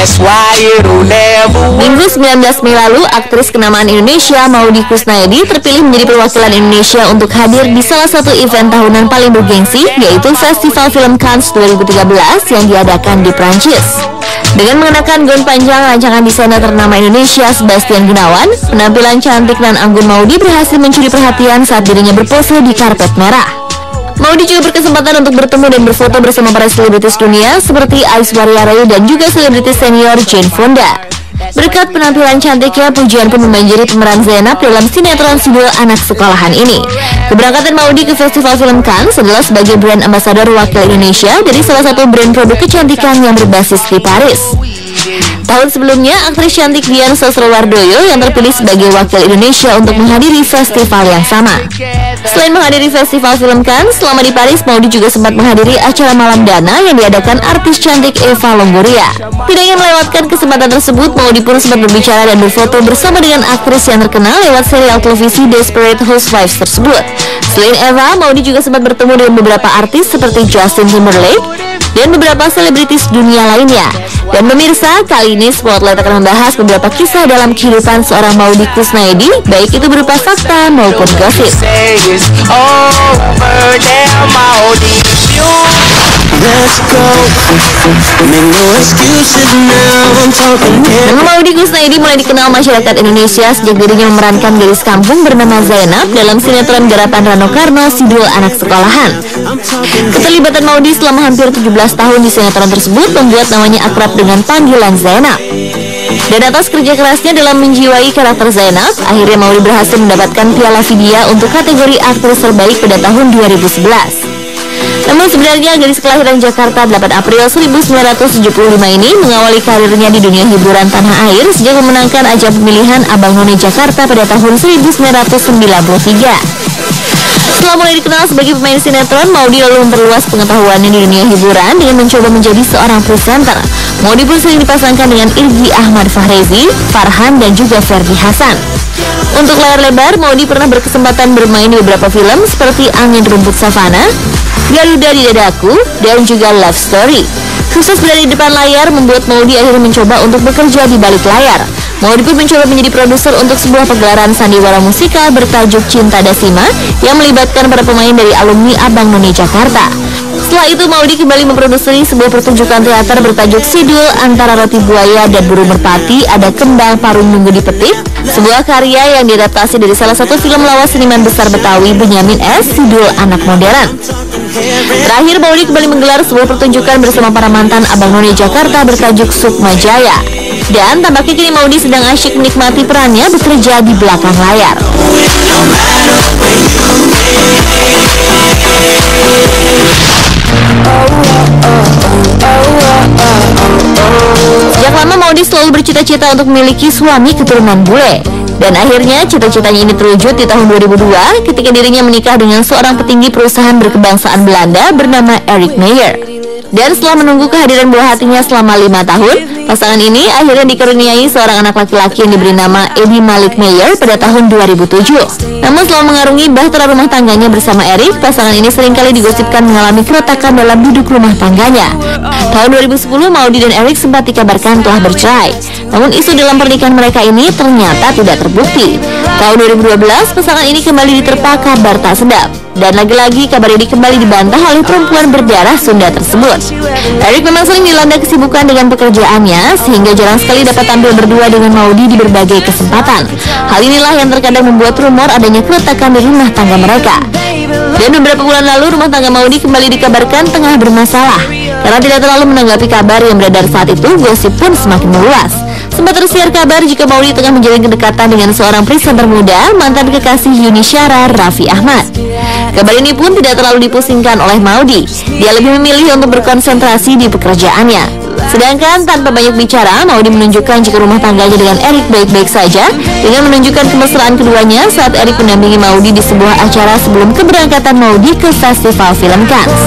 That's why it'll never. Minggu 19 Mei lalu, aktris kenamaan Indonesia Maudy Koesnaedi terpilih menjadi perwakilan Indonesia untuk hadir di salah satu event tahunan paling bergengsi, yaitu Festival Film Cannes 2013 yang diadakan di Prancis. Dengan mengenakan gaun panjang rancangan desainer ternama Indonesia Sebastian Gunawan, penampilan cantik dan anggun Maudy berhasil mencuri perhatian saat dirinya berpose di karpet merah. Maudy juga berkesempatan untuk bertemu dan berfoto bersama para selebritis dunia seperti Aishwarya Rai dan juga selebritis senior Jane Fonda. Berkat penampilan cantiknya, pujian pun membanjiri pemeran Zainab dalam sinetron sidul anak sekolahan ini. Keberangkatan Maudy ke Festival Film Cannes adalah sebagai brand ambassador wakil Indonesia dari salah satu brand produk kecantikan yang berbasis di Paris. Tahun sebelumnya, aktris cantik Dian Sastrowardoyo yang terpilih sebagai wakil Indonesia untuk menghadiri festival yang sama. Selain menghadiri Festival Film Cannes, selama di Paris, Maudy juga sempat menghadiri acara Malam Dana yang diadakan artis cantik Eva Longoria. Tidak ingin melewatkan kesempatan tersebut, Maudy pun sempat berbicara dan berfoto bersama dengan aktris yang terkenal lewat serial televisi Desperate Housewives tersebut. Selain Eva, Maudy juga sempat bertemu dengan beberapa artis seperti Justin Timberlake dan beberapa selebritis dunia lainnya. Dan pemirsa, kali ini Spotlight akan membahas beberapa kisah dalam kehidupan seorang Maudy Koesnaedi, baik itu berupa fakta maupun gosip. Nama Maudy Koesnaedi mulai dikenal masyarakat Indonesia sejak dirinya memerankan gadis kampung bernama Zainab dalam sinetron garapan Rano Karno sidul anak sekolahan. Keterlibatan Maudy selama hampir 17 tahun di sinetron tersebut membuat namanya akrab dengan panggilan Zainab. Dan atas kerja kerasnya dalam menjiwai karakter Zainab, akhirnya Maudy berhasil mendapatkan Piala Vidya untuk kategori aktris terbaik pada tahun 2011. Namun sebenarnya gadis kelahiran Jakarta 8 April 1975 ini mengawali karirnya di dunia hiburan tanah air sejak memenangkan ajang pemilihan Abang None Jakarta pada tahun 1993. Setelah mulai dikenal sebagai pemain sinetron, Maudy lalu memperluas pengetahuannya di dunia hiburan dengan mencoba menjadi seorang presenter. Maudy pun sering dipasangkan dengan Irgi Ahmad Fahrezi, Farhan, dan juga Ferdy Hasan. Untuk layar lebar, Maudy pernah berkesempatan bermain di beberapa film seperti Angin Rumput Savana, Garuda di Dadaku, dan juga Love Story. Sukses berada di depan layar membuat Maudy akhirnya mencoba untuk bekerja di balik layar. Maudy pun mencoba menjadi produser untuk sebuah pegelaran sandiwara musikal bertajuk Cinta Dasima yang melibatkan para pemain dari alumni Abang None Jakarta. Setelah itu, Maudy kembali memproduksi sebuah pertunjukan teater bertajuk Sidul Antara Roti Buaya dan Burung Merpati Ada Kembang Parung Nunggu Dipetik, sebuah karya yang diadaptasi dari salah satu film lawas seniman besar Betawi Benyamin S. Sidul Anak Modern. Terakhir, Maudy kembali menggelar sebuah pertunjukan bersama para mantan Abang None Jakarta bertajuk Sukma Jaya. Dan tampaknya kini Maudy sedang asyik menikmati perannya bekerja di belakang layar. Sejak lama Maudy selalu bercita-cita untuk memiliki suami keturunan bule. Dan akhirnya cita-citanya ini terwujud di tahun 2002 ketika dirinya menikah dengan seorang petinggi perusahaan berkebangsaan Belanda bernama Erik Meyer. Dan setelah menunggu kehadiran buah hatinya selama 5 tahun, pasangan ini akhirnya dikaruniai seorang anak laki-laki yang diberi nama Edi Malik Meyer pada tahun 2007. Namun setelah mengarungi bahtera rumah tangganya bersama Erik, pasangan ini seringkali digosipkan mengalami keretakan dalam duduk rumah tangganya. Tahun 2010, Maudy dan Erik sempat dikabarkan telah bercerai. Namun isu dalam pernikahan mereka ini ternyata tidak terbukti. Tahun 2012, pasangan ini kembali diterpa kabar tak sedap. Dan lagi-lagi kabar ini kembali dibantah oleh perempuan berdarah Sunda tersebut. Erik memang sering dilanda kesibukan dengan pekerjaannya, sehingga jarang sekali dapat tampil berdua dengan Maudy di berbagai kesempatan. Hal inilah yang terkadang membuat rumor adanya keretakan di rumah tangga mereka. Dan beberapa bulan lalu rumah tangga Maudy kembali dikabarkan tengah bermasalah. Karena tidak terlalu menanggapi kabar yang beredar saat itu, gosip pun semakin meluas. Sempat tersiar kabar jika Maudy tengah menjalin kedekatan dengan seorang presenter muda, mantan kekasih Yuni Syara, Raffi Ahmad. Kabar ini pun tidak terlalu dipusingkan oleh Maudy. Dia lebih memilih untuk berkonsentrasi di pekerjaannya. Sedangkan tanpa banyak bicara, Maudy menunjukkan jika rumah tangganya dengan Erik baik-baik saja, dengan menunjukkan kemesraan keduanya saat Erik mendampingi Maudy di sebuah acara sebelum keberangkatan Maudy ke Festival Film Cannes.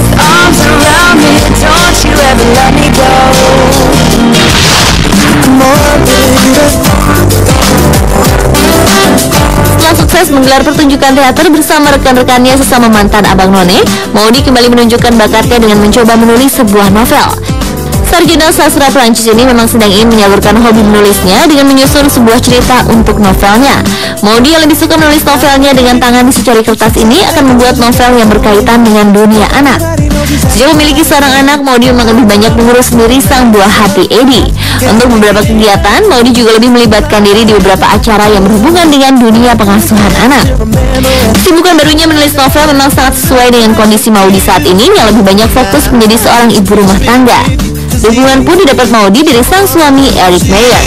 Setelah sukses menggelar pertunjukan teater bersama rekan-rekannya sesama mantan Abang None, Maudy kembali menunjukkan bakatnya dengan mencoba menulis sebuah novel. Sarjana sastra Prancis ini memang sedang ingin menyalurkan hobi menulisnya dengan menyusun sebuah cerita untuk novelnya. Maudie yang lebih suka menulis novelnya dengan tangan di secari kertas ini akan membuat novel yang berkaitan dengan dunia anak. Sejak memiliki seorang anak, Maudie memang lebih banyak mengurus sendiri sang buah hati Eddie. Untuk beberapa kegiatan, Maudie juga lebih melibatkan diri di beberapa acara yang berhubungan dengan dunia pengasuhan anak. Kesibukan barunya menulis novel memang sangat sesuai dengan kondisi Maudie saat ini yang lebih banyak fokus menjadi seorang ibu rumah tangga. Dukungan pun didapat Maudie dari sang suami Eric Mayer.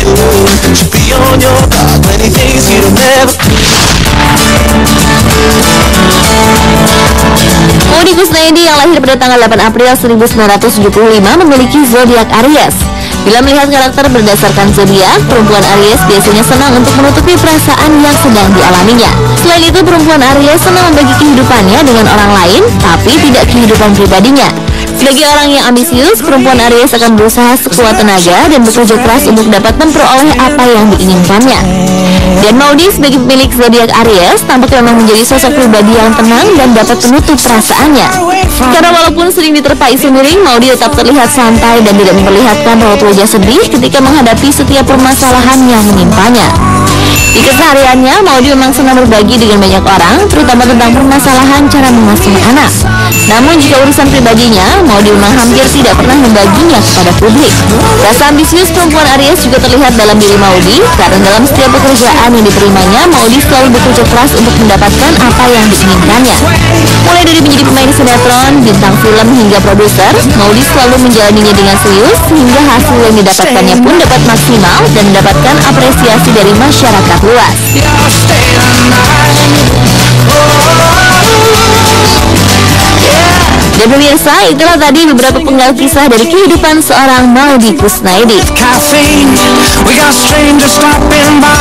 Maudie Kusnaedi yang lahir pada tanggal 8 April 1975 memiliki zodiak Aries. Bila melihat karakter berdasarkan zodiak, perempuan Aries biasanya senang untuk menutupi perasaan yang sedang dialaminya. Selain itu, perempuan Aries senang membagi kehidupannya dengan orang lain, tapi tidak kehidupan pribadinya. Sebagai orang yang ambisius, perempuan Aries akan berusaha sekuat tenaga dan bekerja keras untuk dapat memperoleh apa yang diinginkannya. Dan Maudie sebagai pemilik zodiak Aries tampaknya memang menjadi sosok pribadi yang tenang dan dapat menutup perasaannya. Karena walaupun sering diterpa isu miring, Maudie tetap terlihat santai dan tidak memperlihatkan raut wajah sedih ketika menghadapi setiap permasalahan yang menimpanya. Di kesehariannya, Maudie memang senang berbagi dengan banyak orang, terutama tentang permasalahan cara mengasuh anak. Namun jika urusan pribadinya, Maudie memang hampir tidak pernah membaginya kepada publik. Rasa ambisius perempuan Aries juga terlihat dalam diri Maudie, karena dalam setiap pekerjaan yang diterimanya, Maudie selalu bekerja keras untuk mendapatkan apa yang diinginkannya. Mulai dari menjadi pemain sinetron, bintang film hingga produser, Maudie selalu menjalaninya dengan serius, hingga hasil yang didapatkannya pun dapat maksimal dan mendapatkan apresiasi dari masyarakat luas. Dan pemirsa, itulah tadi beberapa penggal kisah dari kehidupan seorang Maudie Kusnaedi. We got strangers stopping by.